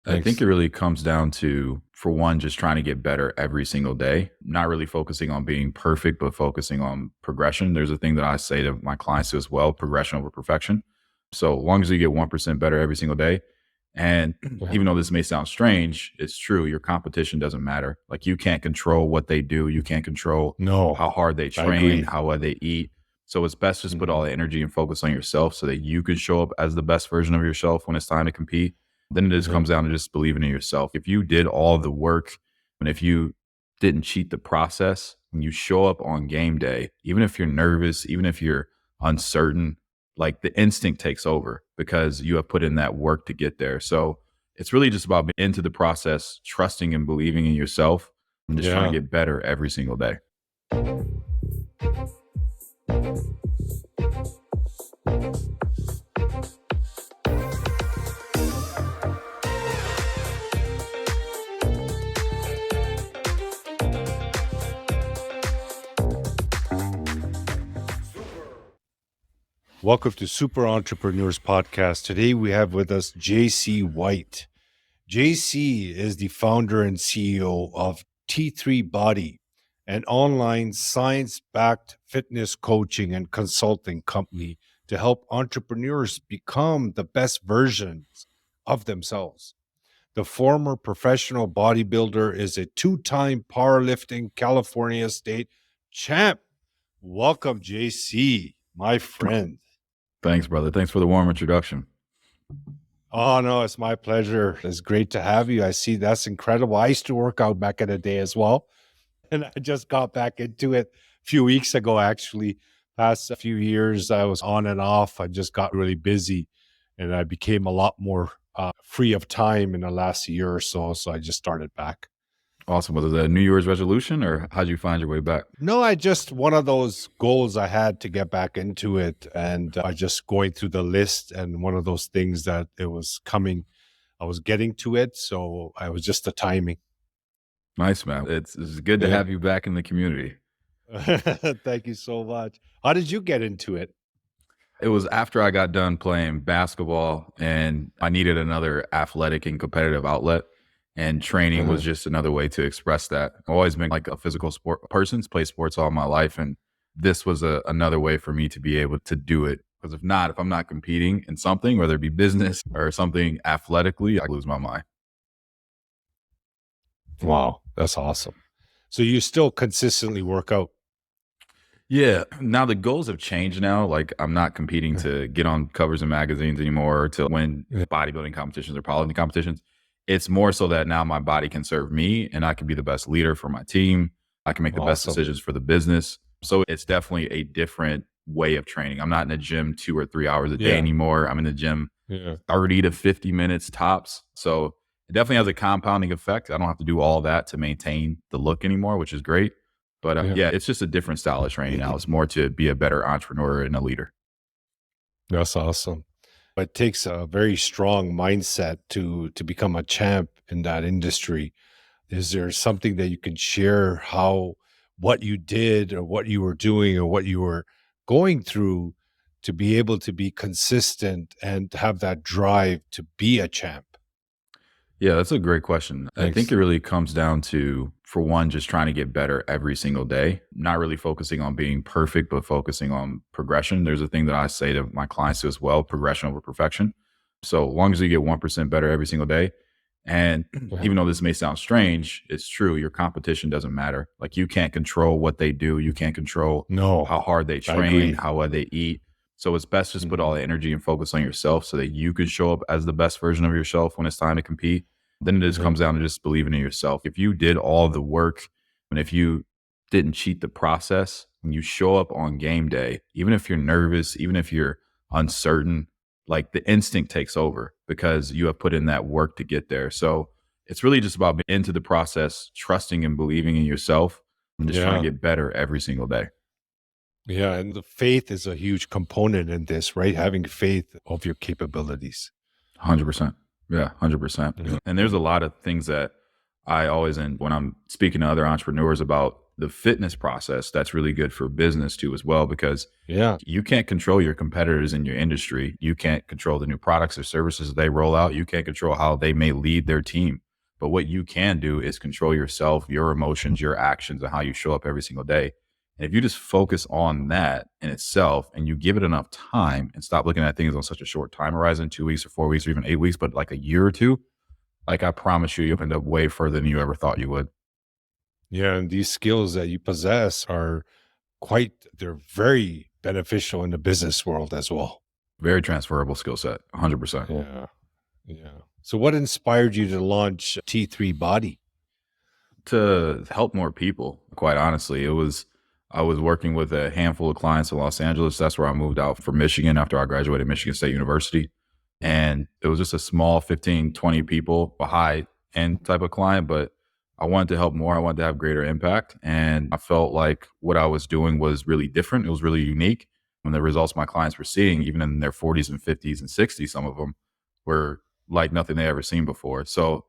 I think Thanks. it really comes down to, for one, just trying to get better every single day, not really focusing on being perfect, but focusing on progression. There's a thing that I say to my clients as well: progression over perfection. So, as long as you get 1% better every single day, and Yeah. even though this may sound strange, it's true. Your competition doesn't matter. Like, you can't control what they do, you can't control No, how hard they I train, agree. how well they eat. So, it's best just put all Mhm. the energy and focus on yourself so that you can show up as the best version of yourself when it's time to compete. Then it just Yeah. comes down to just believing in yourself. If you did all the work and if you didn't cheat the process, when you show up on game day, even if you're nervous, even if you're uncertain, like, the instinct takes over because you have put in that work to get there. So it's really just about being into the process, trusting and believing in yourself, and just trying to Yeah. get better every single day. Welcome to Super Entrepreneurs Podcast. Today we have with us JC White. JC is the founder and CEO of T3 Body, an online science-backed fitness coaching and consulting company to help entrepreneurs become the best versions of themselves. The former professional bodybuilder is a two-time powerlifting California state champ. Welcome, JC, my friend. Thanks, brother. Thanks for the warm introduction. Oh, no, it's my pleasure. It's great to have you. I see that's incredible. I used to work out back in the day as well. And I just got back into it a few weeks ago, actually. Past a few years, I was on and off. I just got really busy and I became a lot more free of time in the last year or so. So I just started back. Awesome. Was it a New Year's resolution, or how'd you find your way back? No, I just one of those goals I had to get back into it. And I just going through the list and one of those things that it was coming, I was getting to it. So I was just the timing. Nice, man. It's good to Yeah. have you back in the community. Thank you so much. How did you get into it? It was after I got done playing basketball and I needed another athletic and competitive outlet. And training was Uh-huh. just another way to express that. I've always been like a physical sport person, played sports all my life. And this was another way for me to be able to do it. Because if I'm not competing in something, whether it be business or something athletically, I lose my mind. Wow, that's awesome. So you still consistently work out? Yeah. Now the goals have changed now. Like, I'm not competing to get on covers of magazines anymore or to win Yeah. bodybuilding competitions or powerlifting competitions. It's more so that now my body can serve me and I can be the best leader for my team. I can make the best Awesome. decisions for the business. So it's definitely a different way of training. I'm not in the gym 2 or 3 hours a day Yeah. anymore. I'm in the gym Yeah. 30 to 50 minutes tops. So it definitely has a compounding effect. I don't have to do all that to maintain the look anymore, which is great. But Yeah. yeah, it's just a different style of training now. It's more to be a better entrepreneur and a leader. That's awesome. It takes a very strong mindset to become a champ in that industry. Is there something that you can share how what you did or what you were doing or what you were going through to be able to be consistent and have that drive to be a champ? Yeah, that's a great question. I think Thanks. it really comes down to, for one, just trying to get better every single day, not really focusing on being perfect, but focusing on progression. There's a thing that I say to my clients as well: progression over perfection. So, as long as you get 1% better every single day, and Yeah. even though this may sound strange, it's true. Your competition doesn't matter. Like, you can't control what they do, you can't control No, how hard they I train, agree. how well they eat. So, it's best just put all Mhm. the energy and focus on yourself so that you can show up as the best version of yourself when it's time to compete. Then it just Yeah. comes down to just believing in yourself. If you did all the work and if you didn't cheat the process, when you show up on game day, even if you're nervous, even if you're uncertain, like, the instinct takes over because you have put in that work to get there. So it's really just about being into the process, trusting and believing in yourself, and just trying Yeah. to get better every single day. Yeah. And the faith is a huge component in this, right? Having faith of your capabilities. 100%. Yeah, 100%. Yeah. And there's a lot of things that I always, and when I'm speaking to other entrepreneurs about the fitness process, that's really good for business too as well, because Yeah. you can't control your competitors in your industry. You can't control the new products or services they roll out. You can't control how they may lead their team. But what you can do is control yourself, your emotions, your actions, and how you show up every single day. And if you just focus on that in itself and you give it enough time and stop looking at things on such a short time horizon, 2 weeks or 4 weeks or even 8 weeks, but like a year or two, like I promise you, you'll end up way further than you ever thought you would. Yeah. And these skills that you possess are they're very beneficial in the business world as well. Very transferable skill set, 100%. Yeah. Yeah. So what inspired you to launch T3 Body? To help more people, quite honestly. I was working with a handful of clients in Los Angeles. That's where I moved out from Michigan after I graduated Michigan State University. And it was just a small 15, 20 people, a high end type of client, but I wanted to help more. I wanted to have greater impact. And I felt like what I was doing was really different. It was really unique. And the results my clients were seeing, even in their 40s and 50s and 60s, some of them were like nothing they ever seen before. So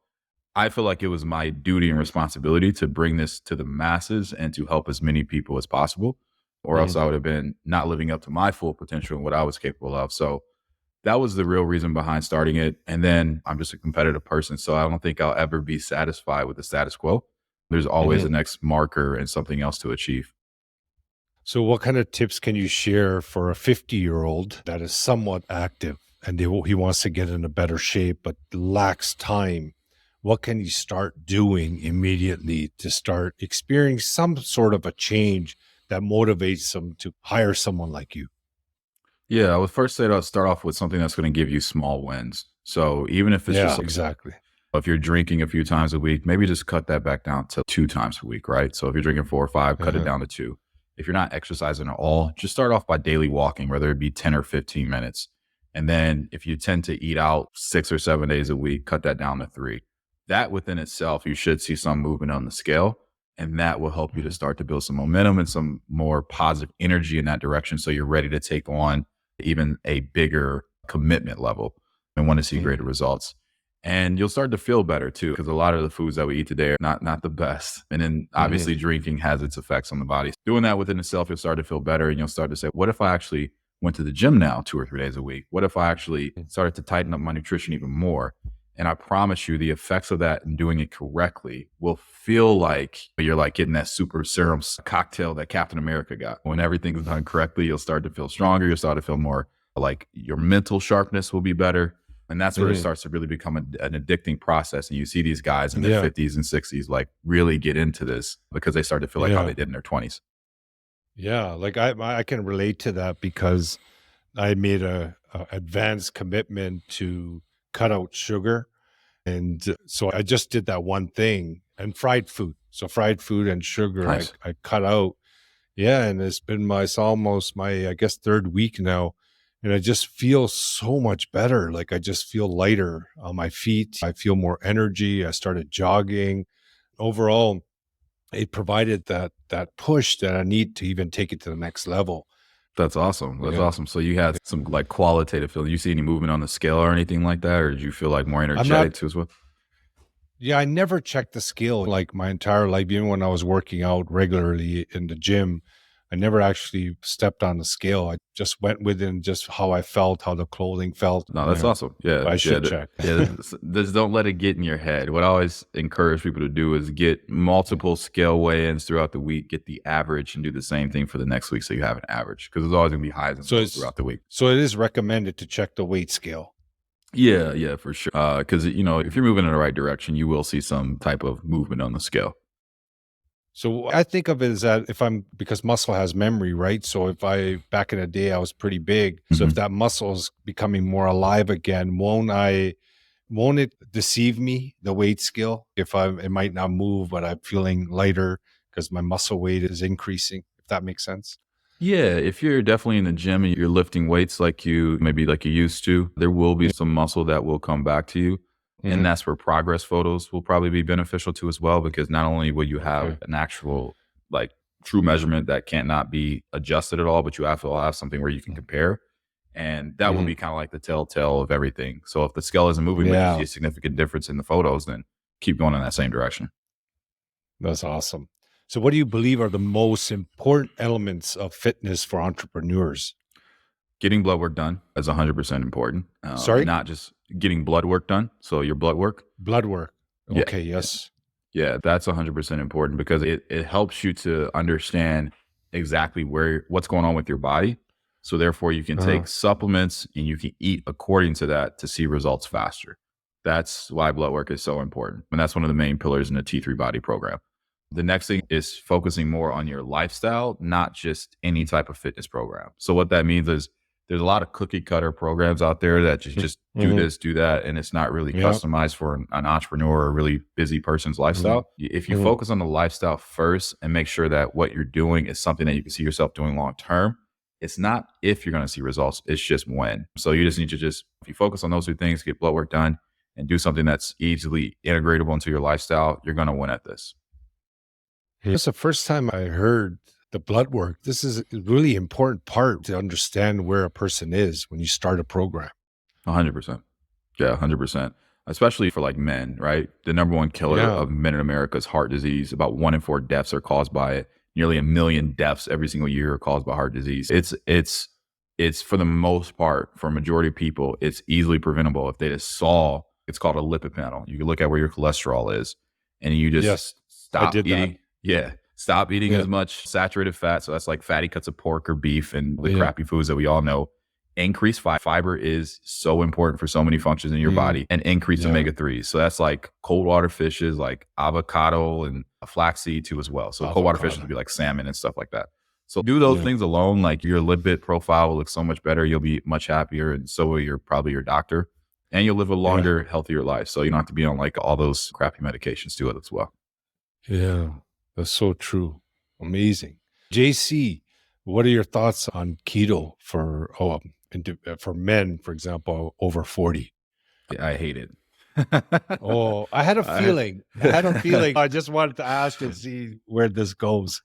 I feel like it was my duty and responsibility to bring this to the masses and to help as many people as possible, or else Mhm. I would have been not living up to my full potential and what I was capable of. So that was the real reason behind starting it. And then I'm just a competitive person. So I don't think I'll ever be satisfied with the status quo. There's always a Mhm. next marker and something else to achieve. So what kind of tips can you share for a 50-year-old that is somewhat active and he wants to get in a better shape but lacks time? What can he start doing immediately to start experiencing some sort of a change that motivates him to hire someone like you? Yeah, I would first say to start off with something that's going to give you small wins. So even if it's just Yeah, exactly. if you're drinking a few times a week, maybe just cut that back down to 2 times a week, right? So if you're drinking 4 or 5, cut it Uh-huh. down to 2. If you're not exercising at all, just start off by daily walking, whether it be 10 or 15 minutes. And then if you tend to eat out 6 or 7 days a week, cut that down to 3. That within itself, you should see some movement on the scale. And that will help you to Mhm. start to build some momentum and some more positive energy in that direction. So you're ready to take on even a bigger commitment level and want to see greater Mhm. results. And you'll start to feel better too, because a lot of the foods that we eat today are not the best. And then Mhm. obviously drinking has its effects on the body. Doing that within itself, you'll start to feel better and you'll start to say, what if I actually went to the gym now 2 or 3 days a week? What if I actually started to tighten up my nutrition even more? And I promise you, the effects of that and doing it correctly will feel like you're like getting that super serum cocktail that Captain America got. When everything's done correctly, you'll start to feel stronger. You'll start to feel more like your mental sharpness will be better. And that's where it Mhm. starts to really become an addicting process. And you see these guys in their Yeah. 50s and 60s like really get into this because they start to feel like how Yeah. they did in their 20s. Yeah. Like I can relate to that because I made a advanced commitment to cut out sugar. And so I just did that one thing and fried food. So fried food and sugar, Nice. I cut out. Yeah. And it's almost my, I guess, third week now. And I just feel so much better. Like I just feel lighter on my feet. I feel more energy. I started jogging. Overall, it provided that push that I need to even take it to the next level. That's awesome. That's Yeah. awesome. So you had some like qualitative feeling. You see any movement on the scale or anything like that? Or did you feel like more I'm not energetic too as well? Yeah, I never checked the scale like my entire life. Even when I was working out regularly in the gym, I never actually stepped on the scale. I just went within just how I felt, how the clothing felt. No, that's Yeah, awesome. Yeah, but I yeah, should check. yeah. Just don't let it get in your head. What I always encourage people to do is get multiple scale weigh-ins throughout the week, get the average, and do the same thing for the next week, so you have an average because there's always gonna be highs and So lows it's throughout the week. so it is recommended to check the weight scale. Yeah, yeah, for sure. Because if you're moving in the right direction, you will see some type of movement on the scale. So I think of it as that if I'm because muscle has memory, right? So if I back in the day I was pretty big, so if Mhm. that muscle is becoming more alive again, won't it deceive me, the weight scale? If it might not move, but I'm feeling lighter because my muscle weight is increasing, if that makes sense. Yeah, if you're definitely in the gym and you're lifting weights like you maybe like you used to, there will be Yeah. some muscle that will come back to you. And Mhm. that's where progress photos will probably be beneficial too as well, because not only will you have Okay. an actual like true measurement that can't not be adjusted at all, but you have something where you can compare. And that will Mhm. be kind of like the telltale of everything. So if the scale isn't moving, but you see Yeah, a significant difference in the photos, then keep going in that same direction. that's awesome. So what do you believe are the most important elements of fitness for entrepreneurs? Getting blood work done is 100% important, and Sorry? not just getting blood work done. So your blood work, Blood work. yeah, Okay, yes. yeah, that's 100% important because it helps you to understand exactly what's going on with your body. So therefore, you can Uh-huh. take supplements and you can eat according to that to see results faster. That's why blood work is so important, and that's one of the main pillars in the T3 Body program. The next thing is focusing more on your lifestyle, not just any type of fitness program. So what that means is there's a lot of cookie cutter programs out there that just do Mm-hmm. this, do that, and it's not really Yeah. customized for an entrepreneur or a really busy person's lifestyle. If you Mm-hmm. focus on the lifestyle first and make sure that what you're doing is something that you can see yourself doing long term, it's not if you're going to see results, it's just when. So you just need to if you focus on those two things, get blood work done and do something that's easily integratable into your lifestyle, you're going to win at this. It's the first time I heard the blood work. This is a really important part to understand where a person is when you start a program. 100%. Yeah, 100%. Especially for like men, right? The number one killer Yeah. of men in America is heart disease. About 1 in 4 deaths are caused by it. Nearly 1 million deaths every single year are caused by heart disease. It's for the most part, for a majority of people, it's easily preventable if they just saw. It's called a lipid panel. You can look at where your cholesterol is, and you just Yes. I stop did that. eating. Yeah, stop eating Yeah. as much saturated fat. So that's like fatty cuts of pork or beef and the Yeah. crappy foods that we all know. Increase fiber is so important for so many functions in your body, and increase Yeah. omega-3s. So that's like cold water fishes like avocado and flaxseed too as well. So cold water fishes Avocado. would be like salmon and stuff like that. So do those Yeah. things alone, like your lipid profile will look so much better. You'll be much happier, and so will probably your doctor, and you'll live a Yeah. longer, healthier life. So you don't have to be on like all those crappy medications to it as well. Yeah. That's so true. Amazing. JC, what are your thoughts on keto for men, for example, over 40? I hate it. Oh, I had a I- feeling. I had a feeling. I just wanted to ask and see where this goes.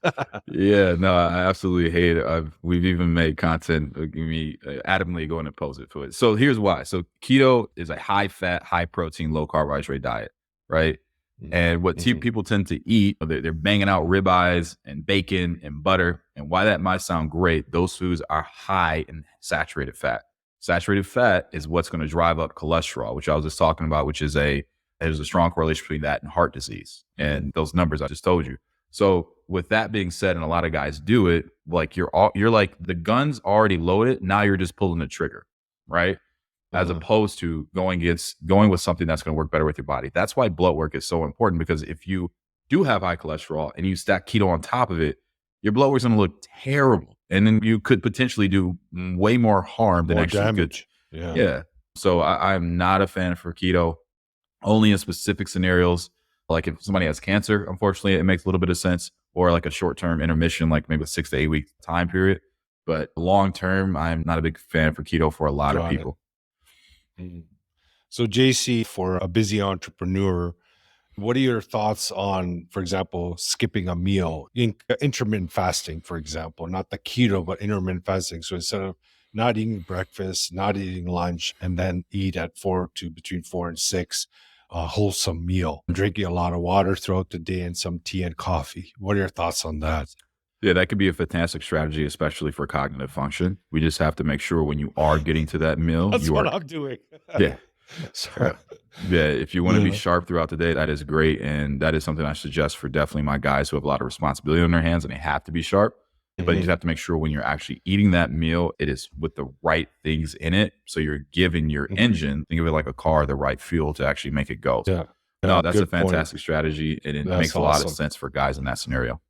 Yeah, no, I absolutely hate it. We've even made content me adamantly going to oppose it for it. So here's why. So keto is a high fat, high protein, low carbohydrate diet, right? And what Mhm. people tend to eat, they're banging out ribeyes and bacon and butter. And why that might sound great, those foods are high in saturated fat. Saturated fat is what's going to drive up cholesterol, which I was just talking about, which is there's a strong correlation between that and heart disease and those numbers I just told you. So with that being said, and a lot of guys do it, like you're like the gun's already loaded. Now you're just pulling the trigger, right? As opposed to going with something that's going to work better with your body. That's why blood work is so important, because if you do have high cholesterol and you stack keto on top of it, your blood work's going to look terrible, and then you could potentially do way more harm than More actually good. damage. Yeah. Yeah. So I'm not a fan for keto. Only in specific scenarios, like if somebody has cancer, unfortunately, it makes a little bit of sense, or like a short-term intermission, like maybe a 6 to 8 week time period. But long term, I'm not a big fan for keto for a lot of Got it. people. So, JC, for a busy entrepreneur, what are your thoughts on, for example, skipping a meal, intermittent fasting, for example, not the keto, but intermittent fasting? So instead of not eating breakfast, not eating lunch, and then eat at between 4 and 6, a wholesome meal, drinking a lot of water throughout the day and some tea and coffee. What are your thoughts on that? Yeah, that could be a fantastic strategy, especially for cognitive function. We just have to make sure when you are getting to that meal, That's you what are, I'm doing. yeah, Sorry. yeah. If you want to be Yeah. sharp throughout the day, that is great, and that is something I suggest for definitely my guys who have a lot of responsibility on their hands and they have to be sharp. But you just have to make sure when you're actually eating that meal, it is with the right things in it. So you're giving your engine, think of it like a car, the right fuel to actually make it go. Yeah. No, that's a Good point. fantastic strategy, and it That's makes a lot of awesome. sense for guys in that scenario.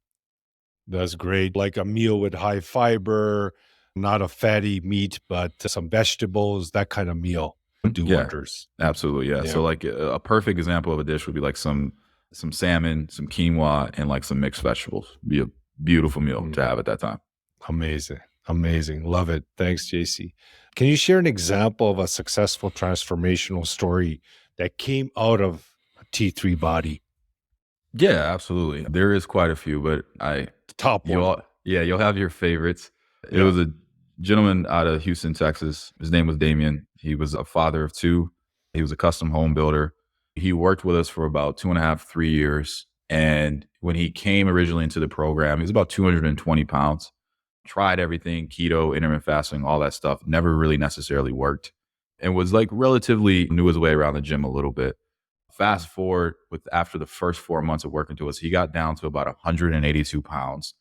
That's great. Like a meal with high fiber, not a fatty meat, but some vegetables, that kind of meal would do Yeah. wonders. Absolutely, yeah. Yeah. So like a perfect example of a dish would be like some salmon, some quinoa, and like some mixed vegetables. Be a beautiful meal to have at that time. Amazing. Amazing. Love it. Thanks, JC. Can you share an example of a successful transformational story that came out of a T3 body? Yeah, absolutely. There is quite a few, but Top one. you'll have your favorites. It Yeah. was a gentleman out of Houston, Texas. His name was Damien. He was a father of two. He was a custom home builder. He worked with us for about 2.5, 3 years. And when he came originally into the program, he was about 220 pounds, tried everything, keto, intermittent fasting, all that stuff, never really necessarily worked, and was like relatively knew his way around the gym a little bit. Fast forward with after the first 4 months of working to us, he got down to about 182 pounds.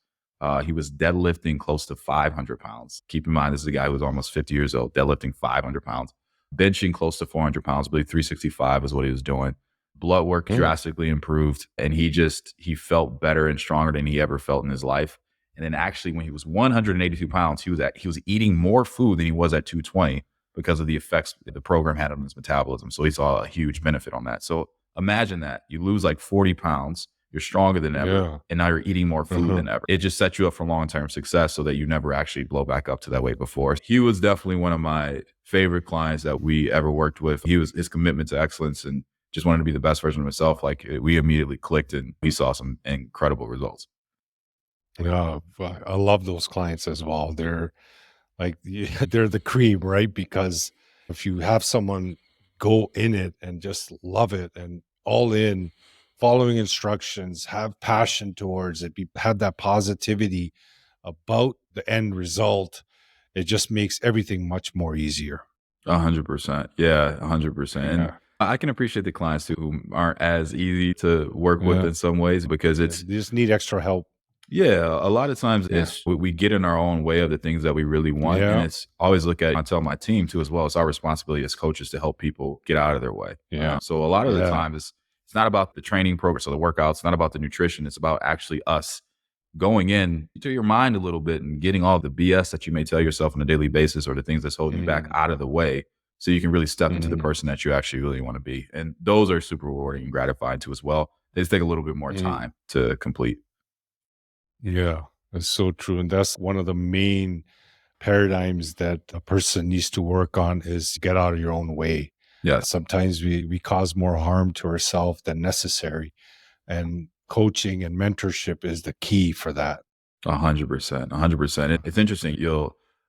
He was deadlifting close to 500 pounds. Keep in mind, this is a guy who was almost 50 years old, deadlifting 500 pounds, benching close to 400 pounds. I believe 365 is what he was doing. Blood work drastically improved, and he felt better and stronger than he ever felt in his life. And then actually, when he was 182 pounds, he was eating more food than he was at 220 because of the effects the program had on his metabolism. So he saw a huge benefit on that. So imagine that you lose like 40 pounds, you're stronger than ever, and now you're eating more food than ever. It just sets you up for long-term success so that you never actually blow back up to that weight before. He was definitely one of my favorite clients that we ever worked with. His commitment to excellence and just wanted to be the best version of himself. Like, we immediately clicked and we saw some incredible results. Yeah, I love those clients as well. They're like, they're the cream, right? Because if you have someone go in it and just love it and all in, following instructions, have passion towards it, have that positivity about the end result, it just makes everything much more easier. 100%. Yeah, 100%. And Yeah. I can appreciate the clients too who aren't as easy to work with Yeah. in some ways because They it's, just need extra help. yeah, a lot of times Yeah. it's we get in our own way of the things that we really want. And Yeah. it's always I tell my team too, as well, it's our responsibility as coaches to help people get out of their way. Yeah. So a lot of the Yeah. time it's not about the training progress or the workouts. It's not about the nutrition. It's about actually us going in to your mind a little bit and getting all the BS that you may tell yourself on a daily basis or the things that's holding you back out of the way so you can really step into the person that you actually really want to be. And those are super rewarding and gratifying too as well. They just take a little bit more time to complete. Yeah, that's so true. And that's one of the main paradigms that a person needs to work on is get out of your own way. Yes. Sometimes we cause more harm to ourselves than necessary. And coaching and mentorship is the key for that. 100%. 100%. It's interesting.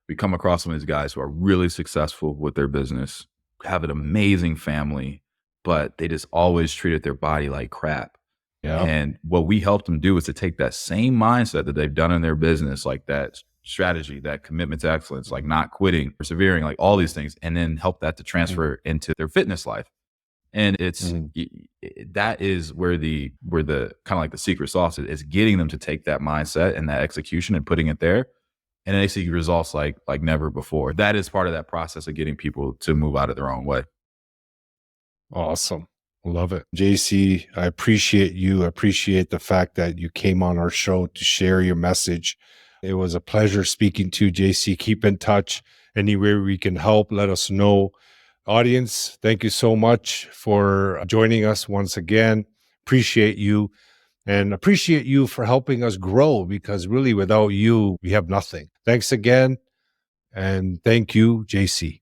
We come across some of these guys who are really successful with their business, have an amazing family, but they just always treated their body like crap. Yeah. And what we help them do is to take that same mindset that they've done in their business, like that strategy, that commitment to excellence, like not quitting, persevering, like all these things, and then help that to transfer into their fitness life. And that is where the kind of like the secret sauce is getting them to take that mindset and that execution and putting it there. And they see results like never before. That is part of that process of getting people to move out of their own way. Awesome. Love it. JC, I appreciate you. I appreciate the fact that you came on our show to share your message. It was a pleasure speaking to you, JC. Keep in touch. Anywhere we can help, let us know. Audience, thank you so much for joining us once again. Appreciate you and appreciate you for helping us grow because really without you, we have nothing. Thanks again. And thank you, JC.